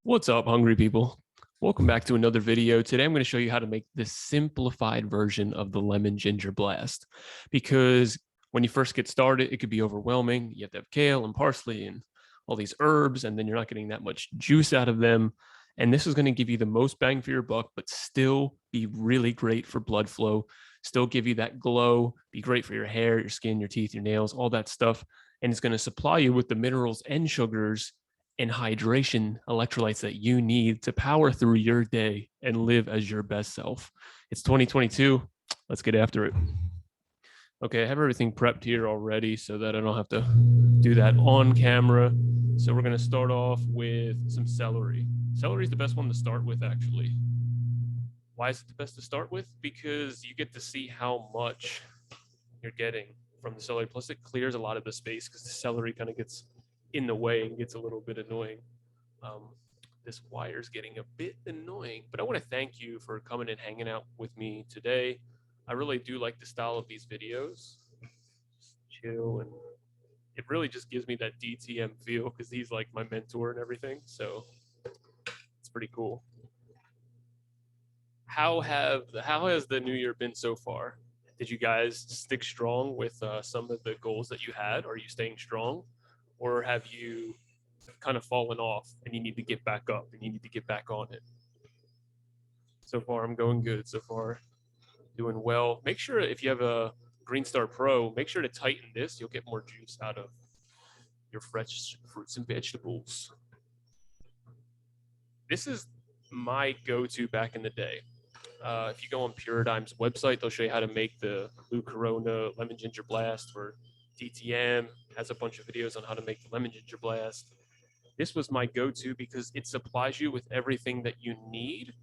What's up, hungry people? Welcome back to another video. Today I'm going to show you how to make the simplified version of the lemon ginger blast. Because when you first get started, it could be overwhelming. You have to have kale and parsley and all these herbs, and then you're not getting that much juice out of them. And this is going to give you the most bang for your buck, but still be really great for blood flow, still give you that glow, be great for your hair, your skin, your teeth, your nails, all that stuff. And it's going to supply you with the minerals and sugars and hydration electrolytes that you need to power through your day and live as your best self. It's 2022. Let's get after it. Okay, I have everything prepped here already so that I don't have to do that on camera. So we're going to start off with some celery. Celery is the best one to start with, actually. Why is it the best to start with? Because you get to see how much you're getting from the celery. Plus, it clears a lot of the space because the celery kind of gets in the way and gets a little bit annoying. This wire is getting a bit annoying, but I want to thank you for coming and hanging out with me today. I really do like the style of these videos. Just chill, and it really just gives me that DTM feel because he's like my mentor and everything. So it's pretty cool. How has the new year been so far? Did you guys stick strong with some of the goals that you had? Are you staying strong? Or have you kind of fallen off and you need to get back up and you need to get back on it? So far, I'm going good. So far, doing well. Make sure if you have a Green Star Pro, make sure to tighten this. You'll get more juice out of your fresh fruits and vegetables. This is my go-to back in the day. If you go on Puridime's website, they'll show you how to make the Blue Corona Lemon Ginger Blast for DTM. Has a bunch of videos on how to make the Lemon Ginger Blast. This was my go-to because it supplies you with everything that you need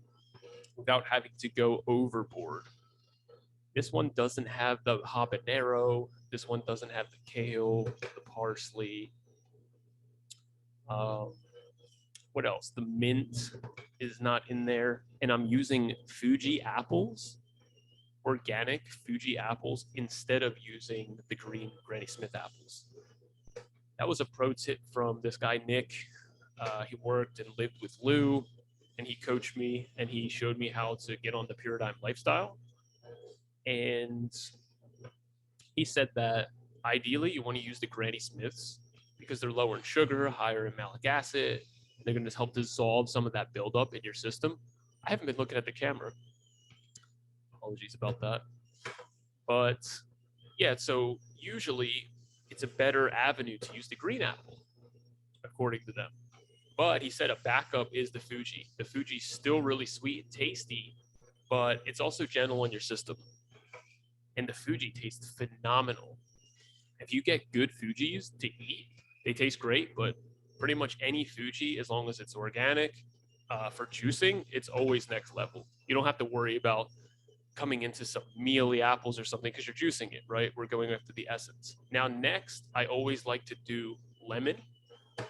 without having to go overboard. This one doesn't have the habanero. This one doesn't have the kale, the parsley. What else? The mint is not in there. And I'm using Fuji apples, organic Fuji apples, instead of using the green Granny Smith apples. That was a pro tip from this guy, Nick. He worked and lived with Lou, and he coached me, and he showed me how to get on the Puridyme lifestyle. And he said that ideally you want to use the Granny Smiths because they're lower in sugar, higher in malic acid. They're going to help dissolve some of that buildup in your system. I haven't been looking at the camera. Apologies about that. But yeah, so usually it's a better avenue to use the green apple, according to them. But he said a backup is the Fuji. The Fuji's still really sweet and tasty, but it's also gentle on your system. And the Fuji tastes phenomenal. If you get good Fujis to eat, they taste great, but pretty much any Fuji, as long as it's organic, for juicing, it's always next level. You don't have to worry about coming into some mealy apples or something because you're juicing it, right? We're going after the essence. Now, next, I always like to do lemon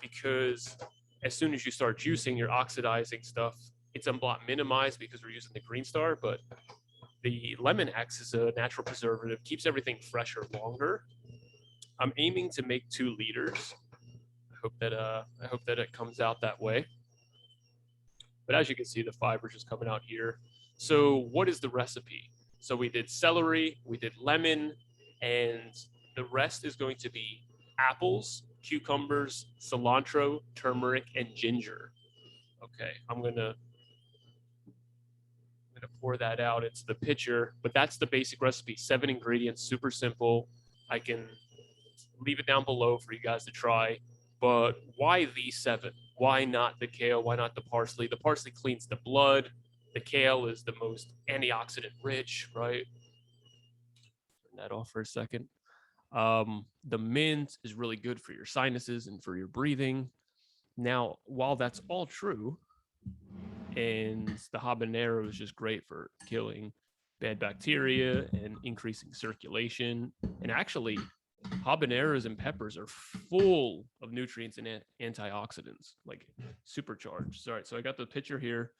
because as soon as you start juicing, you're oxidizing stuff. It's unblot minimized because we're using the Green Star, but the lemon acts as a natural preservative, keeps everything fresher longer. I'm aiming to make 2 liters. I hope that it comes out that way. But as you can see, the fiber's just coming out here. So what is the recipe? So we did celery, we did lemon, and the rest is going to be apples, cucumbers, cilantro, turmeric, and ginger. Okay, I'm gonna pour that out into the pitcher, but that's the basic recipe. 7 ingredients, super simple. I can leave it down below for you guys to try. But why these 7? Why not the kale? Why not the parsley? The parsley cleans the blood. The kale is the most antioxidant rich, right? Turn that off for a second. The mint is really good for your sinuses and for your breathing. Now, while that's all true, and the habanero is just great for killing bad bacteria and increasing circulation, and actually habaneros and peppers are full of nutrients and antioxidants, like supercharged. All right, so I got the pitcher here.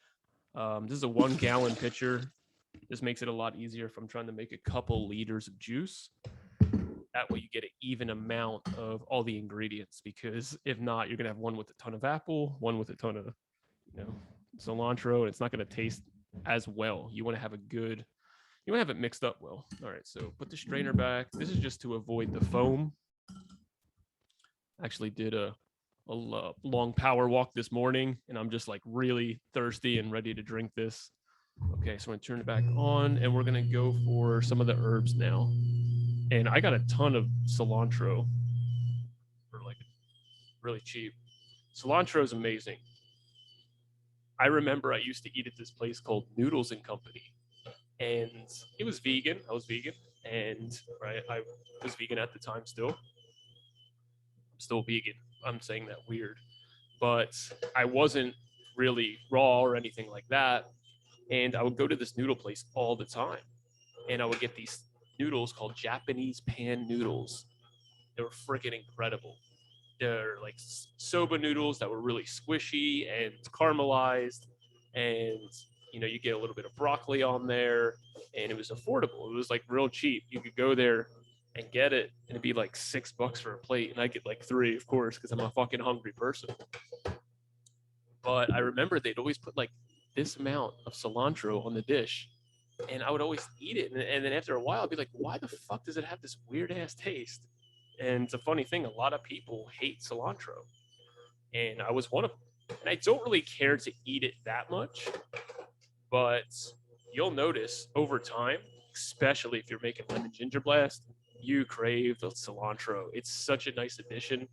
This is a 1 gallon pitcher. This makes it a lot easier if I'm trying to make a couple liters of juice. That way you get an even amount of all the ingredients, because if not, you're going to have one with a ton of apple, one with a ton of you know, cilantro, and it's not going to taste as well. You want to have a good, you want to have it mixed up well. All right, so put the strainer back. This is just to avoid the foam. Actually did a long power walk this morning, and I'm just like really thirsty and ready to drink this. Okay, so I'm gonna turn it back on, and we're gonna go for some of the herbs now. And I got a ton of cilantro for like really cheap. Cilantro is amazing. I remember I used to eat at this place called Noodles and Company, and it was vegan. I was vegan, and right, I was vegan at the time still. I'm still vegan. I'm saying that weird, but I wasn't really raw or anything like that. And I would go to this noodle place all the time, and I would get these noodles called Japanese pan noodles. They were freaking incredible. They're like soba noodles that were really squishy and caramelized, and you get a little bit of broccoli on there, and it was affordable. It was like real cheap. You could go there and get it, and it'd be like $6 for a plate, and I get like 3, of course, because I'm a fucking hungry person. But I remember they'd always put like this amount of cilantro on the dish, and I would always eat it, and then after a while, I'd be like, why the fuck does it have this weird ass taste? And it's a funny thing, a lot of people hate cilantro, and I was one of them. And I don't really care to eat it that much, but you'll notice over time, especially if you're making lemon ginger blast, you crave the cilantro. It's such a nice addition.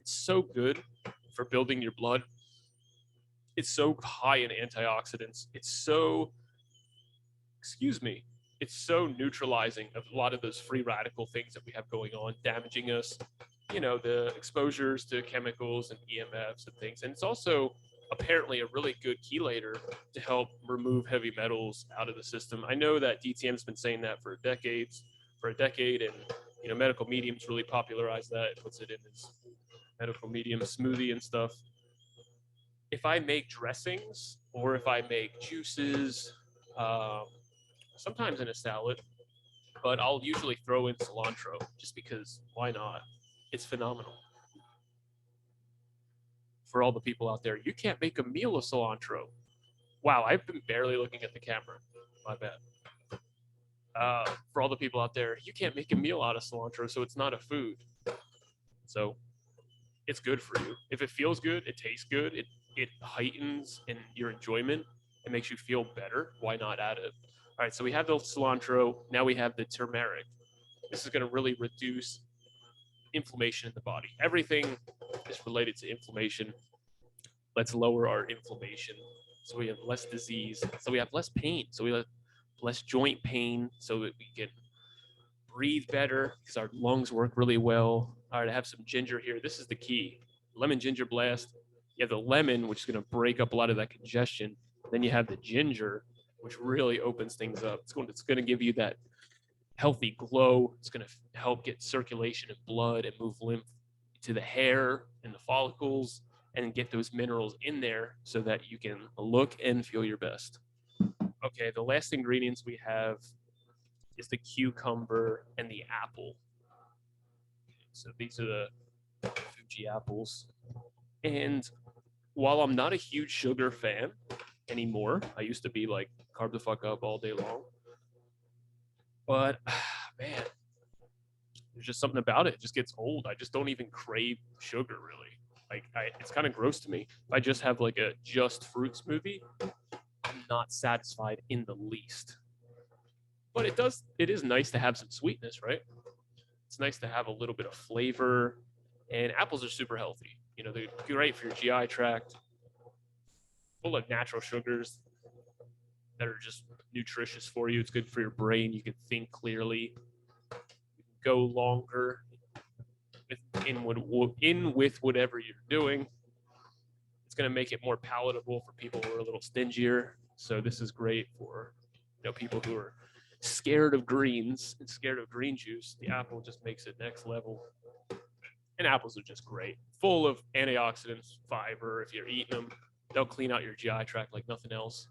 It's so good for building your blood. It's so high in antioxidants. It's so neutralizing of a lot of those free radical things that we have going on, damaging us, the exposures to chemicals and EMFs and things. And it's also apparently a really good chelator to help remove heavy metals out of the system. I know that DTM's been saying that for a decade, and medical mediums really popularized that. It puts it in his medical medium smoothie and stuff. If I make dressings or if I make juices, sometimes in a salad, but I'll usually throw in cilantro just because why not? It's phenomenal. For all the people out there, you can't make a meal of cilantro. Wow, I've been barely looking at the camera. My bad. For all the people out there, you can't make a meal out of cilantro, so it's not a food. So it's good for you. If it feels good, it tastes good, it heightens in your enjoyment, it makes you feel better. Why not add it? All right, so we have the cilantro. Now we have the turmeric. This is going to really reduce inflammation in the body. Everything is related to inflammation. Let's lower our inflammation so we have less disease, so we have less pain, so we have less joint pain, so that we can breathe better because our lungs work really well. All right, I have some ginger here. This is the key. Lemon ginger blast. You have the lemon, which is going to break up a lot of that congestion. Then you have the ginger, which really opens things up. It's going to give you that healthy glow. It's going to help get circulation and blood and move lymph to the hair and the follicles and get those minerals in there so that you can look and feel your best. Okay, the last ingredients we have is the cucumber and the apple. So these are the Fuji apples. And while I'm not a huge sugar fan anymore, I used to be like carb the fuck up all day long. But man, there's just something about it. It just gets old. I just don't even crave sugar really. Like it's kind of gross to me. If I just have like a just fruit smoothie, I'm not satisfied in the least. But it is nice to have some sweetness, right? It's nice to have a little bit of flavor. And apples are super healthy. They're great for your GI tract, full of natural sugars that are just nutritious for you. It's good for your brain. You can think clearly. You can go longer in with whatever you're doing. It's going to make it more palatable for people who are a little stingier. So this is great for people who are scared of greens and scared of green juice. The apple just makes it next level. And apples are just great, full of antioxidants, fiber. If you're eating them, they'll clean out your GI tract like nothing else.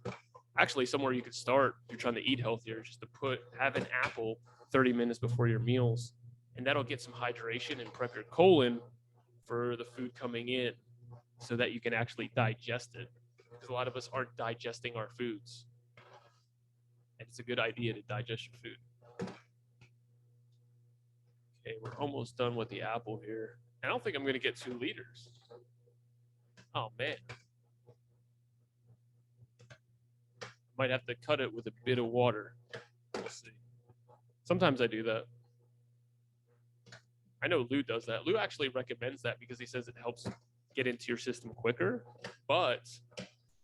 Actually, somewhere you could start if you're trying to eat healthier, just to have an apple 30 minutes before your meals, and that'll get some hydration and prep your colon for the food coming in so that you can actually digest it. because a lot of us aren't digesting our foods. And it's a good idea to digest your food. Okay, we're almost done with the apple here. I don't think I'm going to get 2 liters. Oh, man. Might have to cut it with a bit of water. We'll see. Sometimes I do that. I know Lou does that. Lou actually recommends that because he says it helps get into your system quicker. But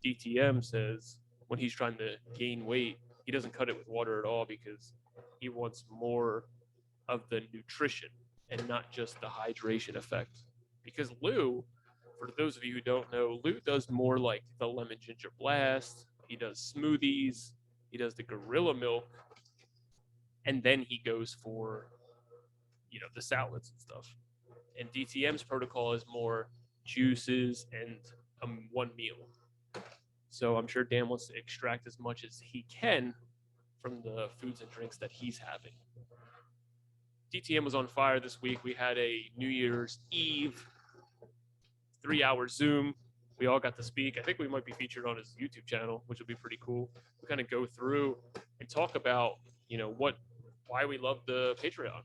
DTM says when he's trying to gain weight, he doesn't cut it with water at all because he wants more of the nutrition and not just the hydration effect. Because Lou, for those of you who don't know, Lou does more like the lemon ginger blast. He does smoothies. He does the gorilla milk. And then he goes for, you know, the salads and stuff. And DTM's protocol is more juices and one meal. So I'm sure Dan wants to extract as much as he can from the foods and drinks that he's having. DTM was on fire this week. We had a New Year's Eve 3-hour Zoom. We all got to speak. I think we might be featured on his YouTube channel, which would be pretty cool. We kind of go through and talk about, you know, why we love the Patreon.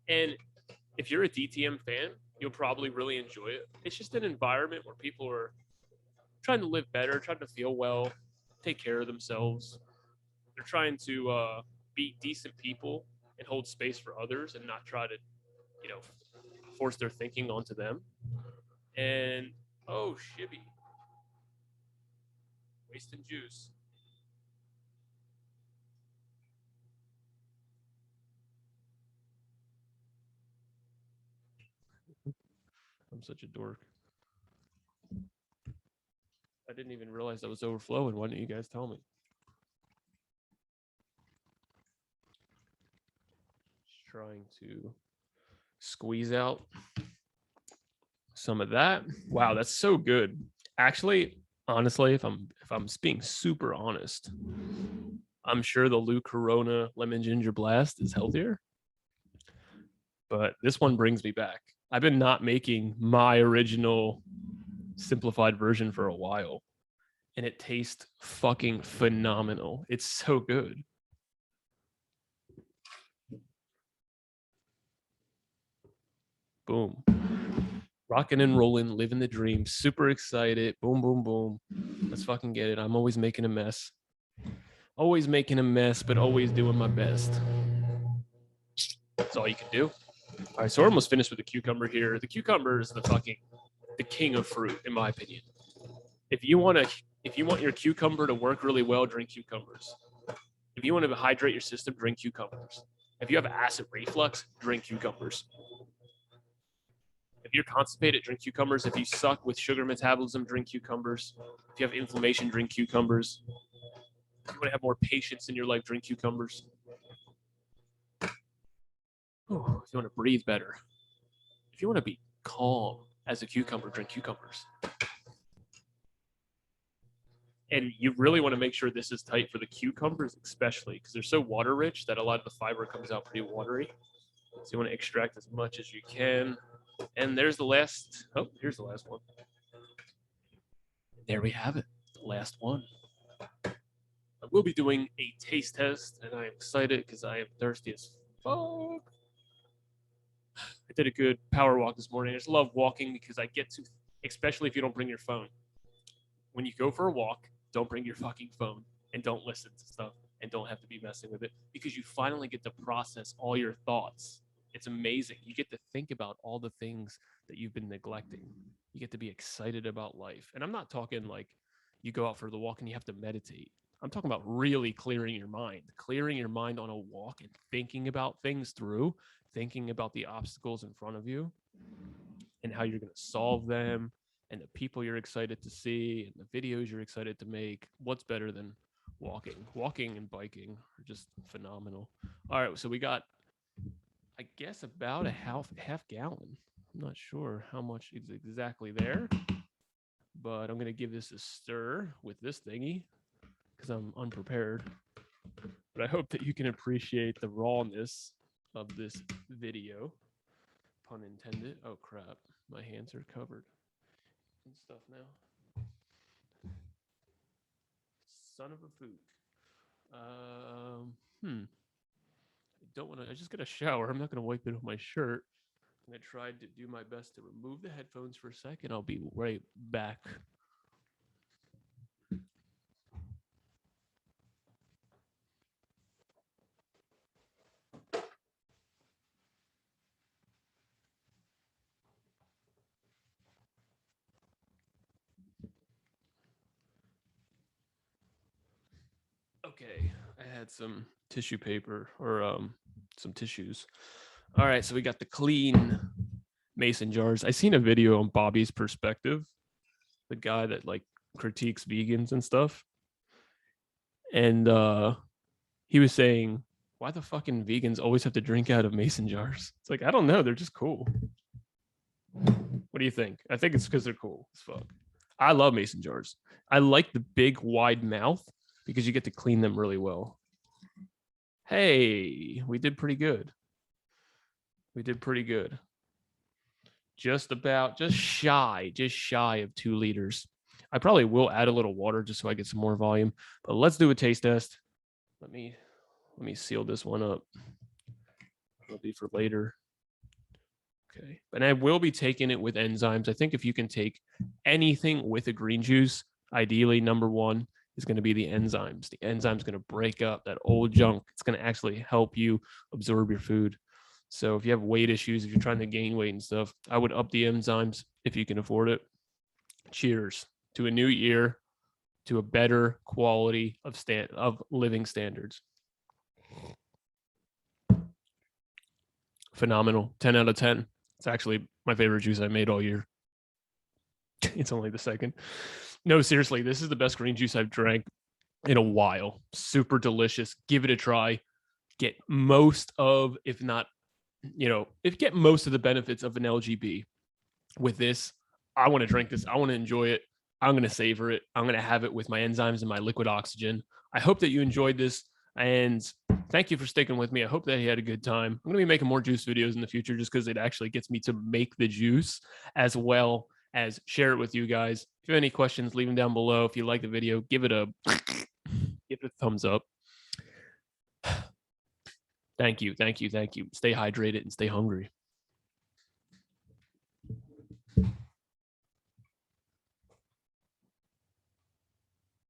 And if you're a DTM fan, you'll probably really enjoy it. It's just an environment where people are trying to live better, trying to feel well, take care of themselves. They're trying to be decent people and hold space for others and not try to, you know, force their thinking onto them. And, oh, shibby. Wasting juice. I'm such a dork. I didn't even realize that was overflowing. Why didn't you guys tell me? Just trying to squeeze out some of that. Wow, that's so good. Actually, honestly, if I'm being super honest, I'm sure the Lou Corona Lemon Ginger Blast is healthier. But this one brings me back. I've been not making my original simplified version for a while, and it tastes fucking phenomenal. It's so good. Boom. Rocking and rolling, living the dream, super excited. Boom, boom, boom. Let's fucking get it. I'm always making a mess. Always making a mess, but always doing my best. That's all you can do. All right, so we're almost finished with the cucumber here. The cucumber is the king of fruit, in my opinion. If you want your cucumber to work really well, drink cucumbers. If you want to hydrate your system, drink cucumbers. If you have acid reflux, drink cucumbers. If you're constipated, drink cucumbers. If you suck with sugar metabolism, drink cucumbers. If you have inflammation, drink cucumbers. If you want to have more patience in your life, drink cucumbers. Ooh, if you want to breathe better. If you want to be calm as a cucumber, drink cucumbers. And you really want to make sure this is tight for the cucumbers, especially because they're so water rich that a lot of the fiber comes out pretty watery. So you want to extract as much as you can. And there's the last, oh, here's the last one. There we have it, the last one. I will be doing a taste test, and I am excited because I am thirsty as fuck. I did a good power walk this morning. I just love walking because I get to, especially if you don't bring your phone. When you go for a walk, don't bring your fucking phone and don't listen to stuff and don't have to be messing with it because you finally get to process all your thoughts. It's amazing. You get to think about all the things that you've been neglecting. You get to be excited about life. And I'm not talking like you go out for the walk and you have to meditate. I'm talking about really clearing your mind on a walk and thinking about things through, thinking about the obstacles in front of you and how you're going to solve them and the people you're excited to see and the videos you're excited to make. What's better than walking? Walking and biking are just phenomenal. All right, so we got, I guess, about a half gallon. I'm not sure how much is exactly there, but I'm going to give this a stir with this thingy because I'm unprepared. But I hope that you can appreciate the rawness of this video. Pun intended. Oh, crap. My hands are covered and stuff now. son of a fook. I don't want to. I just got a shower. I'm not going to wipe it off my shirt. I tried to do my best to remove the headphones for a second. I'll be right back. Okay, I had some tissue paper or some tissues. All right, so we got the clean mason jars. I seen a video on Bobby's Perspective, the guy that like critiques vegans and stuff. And he was saying, why the fucking vegans always have to drink out of mason jars? It's like, I don't know, they're just cool. What do you think? I think it's because they're cool as fuck. I love mason jars. I like the big wide mouth because you get to clean them really well. Hey, we did pretty good. We did pretty good. Just shy of 2 liters. I probably will add a little water just so I get some more volume, but let's do a taste test. Let me seal this one up. It'll be for later. Okay, and I will be taking it with enzymes. I think if you can take anything with a green juice, ideally number one is going to be the enzymes. The enzyme's going to break up that old junk. It's going to actually help you absorb your food. So if you have weight issues, if you're trying to gain weight and stuff, I would up the enzymes if you can afford it. Cheers to a new year, to a better quality of living standards. Phenomenal. 10 out of 10. It's actually my favorite juice I made all year. It's only the second. No, seriously, this is the best green juice I've drank in a while. Super delicious. Give it a try. Get most of, if not, get most of the benefits of an LGB. With this, I want to drink this. I want to enjoy it. I'm going to savor it. I'm going to have it with my enzymes and my liquid oxygen. I hope that you enjoyed this, and thank you for sticking with me. I hope that you had a good time. I'm going to be making more juice videos in the future just because it actually gets me to make the juice as well as share it with you guys. If you have any questions, leave them down below. If you like the video, give it a thumbs up. Thank you. Stay hydrated and stay hungry.